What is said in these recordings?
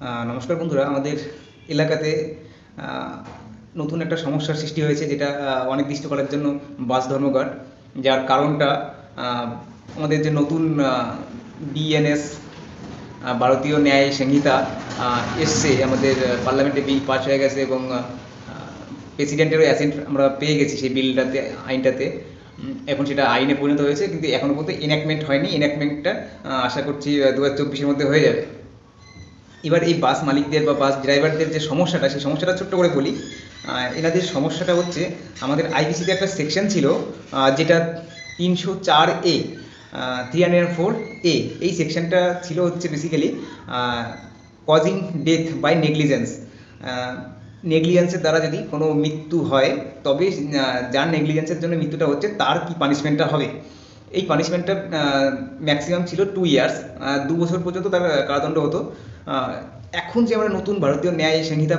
নমস্কার বন্ধুরা, আমাদের এলাকাতে আ নতুন একটা সমস্যার সৃষ্টি হয়েছে, যেটা অনির্দিষ্টকালের জন্য বাস ধর্মঘট। যার কারণটা আ আমাদের যে নতুন বিএনএস ভারতীয় ন্যায় সংহিতা আ এসছে আমাদের পার্লামেন্টে, বিল পাস হয়ে গেছে এবং প্রেসিডেন্টেরও অ্যাসেন্ট আমরা পেয়ে গেছি সেই বিলটাতে, আইনটাতে। এখন সেটা আইনে পরিণত হয়েছে, কিন্তু এখনো পর্যন্ত এনাক্টমেন্ট হয়নি। এনাক্টমেন্টটা আশা করছি 2024-এর মধ্যে হয়ে যাবে। এবার এই বাস মালিকদের বা বাস ড্রাইভারদের যে সমস্যাটা, সেই সমস্যাটা ছোট্ট করে বলি। এনাদের সমস্যাটা হচ্ছে, আমাদের আইপিসিতে একটা সেকশন ছিল, যেটা 304A, 304A। এই সেকশনটা ছিল হচ্ছে basically causing death by negligence. নেগলিজেন্সের দ্বারা যদি কোনো মৃত্যু হয়, তবে যার নেগলিজেন্সের জন্য মৃত্যুটা হচ্ছে, তার কি পানিশমেন্টটা হবে। এই পানিশমেন্টটা ম্যাক্সিমাম ছিল 2 ইয়ার্স, 2 বছর পর্যন্ত তার কারাদণ্ড হতো। এখন যে আমরা নতুন ভারতীয় ন্যায় সংহিতা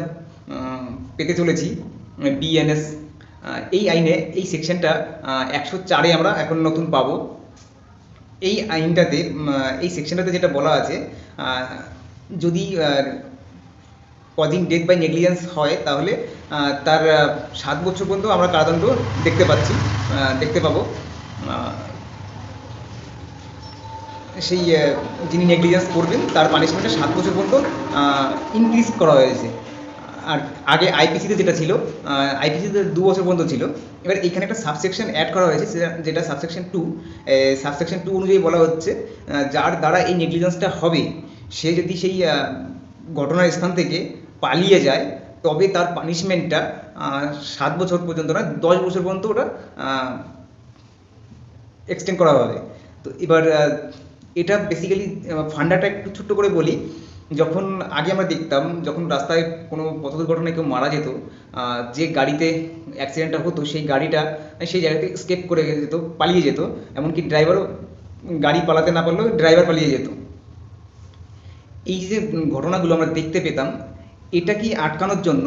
পেতে চলেছি, বিএনএস, এই আইনে এই সেকশনটা 104-এ আমরা এখন নতুন পাবো। এই আইনটাতে, এই সেকশনটাতে যেটা বলা আছে, যদি কজিং ডেথ বাই নেগলিজেন্স হয়, তাহলে তার 7 বছর পর্যন্ত আমরা কারাদণ্ড দেখতে পাবো। সেই যিনি নেগলিজেন্স করবেন, তার পানিশমেন্টটা 7 বছর পর্যন্ত ইনক্রিজ করা হয়েছে। আর আগে আইপিসিতে যেটা ছিল, আইপিসিতে 2 বছর পর্যন্ত ছিল। এবার এখানে একটা সাবসেকশন অ্যাড করা হয়েছে, যেটা সাবসেকশন 2। সাবসেকশন 2 অনুযায়ী বলা হচ্ছে, যার দ্বারা এই নেগলিজেন্সটা হবে, সে যদি সেই ঘটনার স্থান থেকে পালিয়ে যায়, তবে তার পানিশমেন্টটা 7 বছর পর্যন্ত না, 10 বছর পর্যন্ত ওটা এক্সটেন্ড করা হবে। তো এবার এটা বেসিক্যালি ফান্ডাটা একটু ছোট্ট করে বলি। যখন আগে আমরা দেখতাম, যখন রাস্তায় কোনো পথ দুর্ঘটনায় কেউ মারা যেত, যে গাড়িতে অ্যাক্সিডেন্টটা হতো, সেই গাড়িটা সেই জায়গাতে স্কেপ করে যেত, পালিয়ে যেত। এমনকি ড্রাইভারও, গাড়ি পালাতে না পারলেও ড্রাইভার পালিয়ে যেত। এই যে ঘটনাগুলো আমরা দেখতে পেতাম, এটা কি আটকানোর জন্য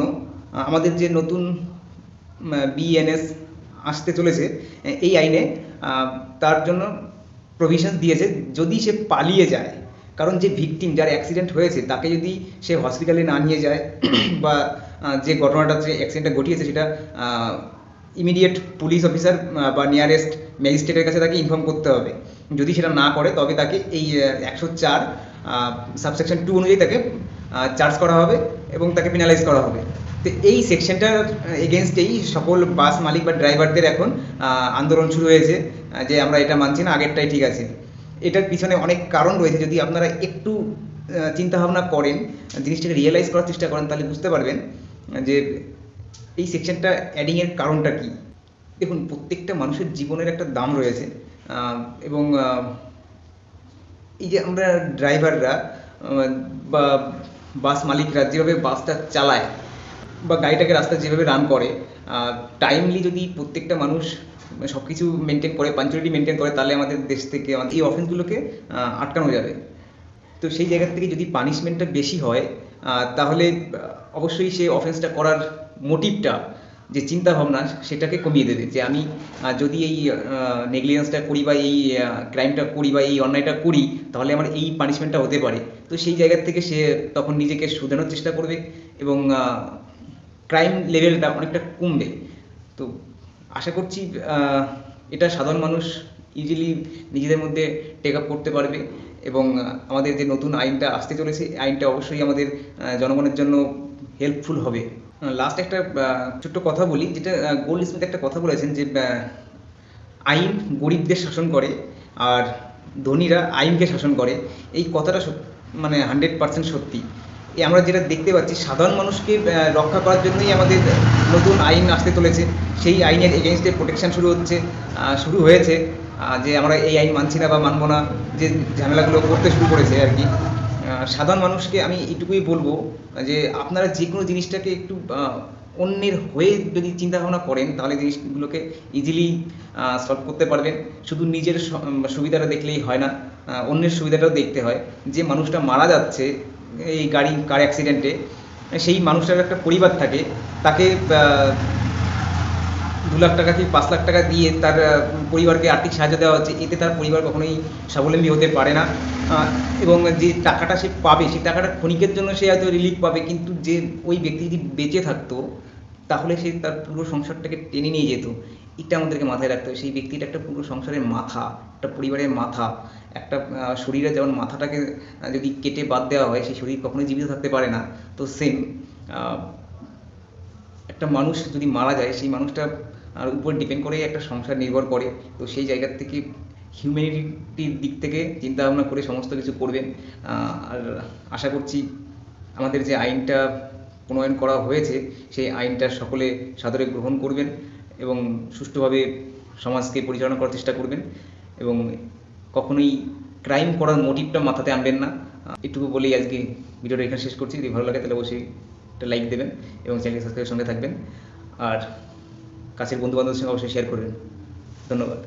আমাদের যে নতুন বিএনএস আসতে চলেছে, এই আইনে তার জন্য প্রভিশন দিয়েছে, যদি সে পালিয়ে যায়। কারণ যে ভিকটিম, যার অ্যাক্সিডেন্ট হয়েছে, তাকে যদি সে হসপিটালে না নিয়ে যায়, বা যে ঘটনাটা, যে অ্যাক্সিডেন্টটা ঘটিয়েছে, সেটা ইমিডিয়েট পুলিশ অফিসার বা নিয়ারেস্ট ম্যাজিস্ট্রেটের কাছে তাকে ইনফর্ম করতে হবে। যদি সেটা না করে, তবে তাকে এই 104 সাবসেকশন 2 অনুযায়ী তাকে চার্জ করা হবে এবং তাকে পেনালাইজ করা হবে। তো এই সেকশনটার এগেনস্টেই সকল বাস মালিক বা ড্রাইভারদের এখন আন্দোলন শুরু হয়েছে, যে আমরা এটা মানছি না, আগেরটাই ঠিক আছে। এটার পিছনে অনেক কারণ রয়েছে। যদি আপনারা একটু চিন্তাভাবনা করেন, জিনিসটাকে রিয়েলাইজ করার চেষ্টা করেন, তাহলে বুঝতে পারবেন যে এই সেকশনটা অ্যাডিংয়ের কারণটা কী। দেখুন, প্রত্যেকটা মানুষের জীবনের একটা দাম রয়েছে, এবং এই যে আমরা ড্রাইভাররা বা বাস মালিকরা যেভাবে বাসটা চালায়, বা গাড়িটাকে রাস্তায় যেভাবে রান করে, টাইমলি যদি প্রত্যেকটা মানুষ সব কিছু মেনটেন করে, পাঞ্চুয়ালিটি মেনটেন করে, তাহলে আমাদের দেশ থেকে এই অফেন্সগুলোকে আটকানো যাবে। তো সেই জায়গা থেকে যদি পানিশমেন্টটা বেশি হয়, তাহলে অবশ্যই সেই অফেন্সটা করার মোটিভটা, যে চিন্তাভাবনা, সেটাকে কমিয়ে দেবে। যে আমি যদি এই নেগলিজেন্সটা করি, বা এই ক্রাইমটা করি, বা এই অন্যায়টা করি, তাহলে আমার এই পানিশমেন্টটা হতে পারে। তো সেই জায়গার থেকে সে তখন নিজেকে শুধানোর চেষ্টা করবে, এবং ক্রাইম লেভেলটা অনেকটা কমবে। তো আশা করছি এটা সাধারণ মানুষ ইজিলি নিজেদের মধ্যে টেক আপ করতে পারবে, এবং আমাদের যে নতুন আইনটা আসতে চলেছে, আইনটা অবশ্যই আমাদের জনগণের জন্য হেল্পফুল হবে। লাস্ট একটা ছোট্ট কথা বলি, যেটা গোল্ড স্মিথ একটা কথা বলেছেন, যে আইন গরিবদের শাসন করে, আর ধনীরা আইনকে শাসন করে। এই কথাটা মানে 100% সত্যি। আমরা যেটা দেখতে পাচ্ছি, সাধারণ মানুষকে রক্ষা করার জন্যই আমাদের নতুন আইন আসতে চলেছে। সেই আইনের এগেনস্টে প্রোটেকশন শুরু হয়েছে, যে আমরা এই আইন মানছি না বা মানবো না, যে ঝামেলাগুলো করতে শুরু করেছে আর কি। সাধারণ মানুষকে আমি এটুকুই বলবো, যে আপনারা যে কোনো জিনিসটাকে একটু অন্যের হয়ে যদি চিন্তাভাবনা করেন, তাহলে জিনিসগুলোকে ইজিলি সলভ করতে পারবেন। শুধু নিজের সুবিধাটা দেখলেই হয় না, অন্যের সুবিধাটাও দেখতে হয়। যে মানুষটা মারা যাচ্ছে এই কার অ্যাক্সিডেন্টে, সেই মানুষটার একটা পরিবার থাকে, তাকে 2 লাখ টাকা কি 5 লাখ টাকা দিয়ে তার পরিবারকে আর্থিক সাহায্য দেওয়া হচ্ছে, এতে তার পরিবার কখনোই স্বাবলম্বী হতে পারে না। এবং যে টাকাটা সে পাবে সেই টাকাটা ক্ষণিকের জন্য সে হয়তো রিলিফ পাবে, কিন্তু যে ওই ব্যক্তি যদি বেঁচে থাকতো তাহলে সে তার পুরো সংসারটাকে টেনে নিয়ে যেত। এটা আমাদেরকে মাথায় রাখতে হবে। সেই ব্যক্তিটা একটা পুরো সংসারের মাথা, একটা পরিবারের মাথা। একটা শরীরে যেমন মাথাটাকে যদি কেটে বাদ দেওয়া হয় সেই শরীর কখনোই জীবিত থাকতে পারে না। তো সেম একটা মানুষ যদি মারা যায় সেই মানুষটা আর উপর ডিপেন্ড করেই একটা সংসার নির্ভর করে। তো সেই জায়গার থেকে হিউম্যানিটির দিক থেকে চিন্তা ভাবনা করে সমস্ত কিছু করবেন। আর আশা করছি আমাদের যে আইনটা প্রণয়ন করা হয়েছে সেই আইনটা সকলে সাদরে গ্রহণ করবেন এবং সুষ্ঠুভাবে সমাজকে পরিচালনা করার চেষ্টা করবেন এবং কখনোই ক্রাইম করার মোটিভটা মাথাতে আনবেন না। এটুকু বলেই আজকে ভিডিওটা এখানে শেষ করছি। যদি ভালো লাগে তাহলে অবশ্যই একটা লাইক দেবেন এবং চ্যানেল সাবস্ক্রাইবের সঙ্গে থাকবেন আর কাছের বন্ধু বান্ধবের সঙ্গে অবশ্যই শেয়ার করবেন। ধন্যবাদ।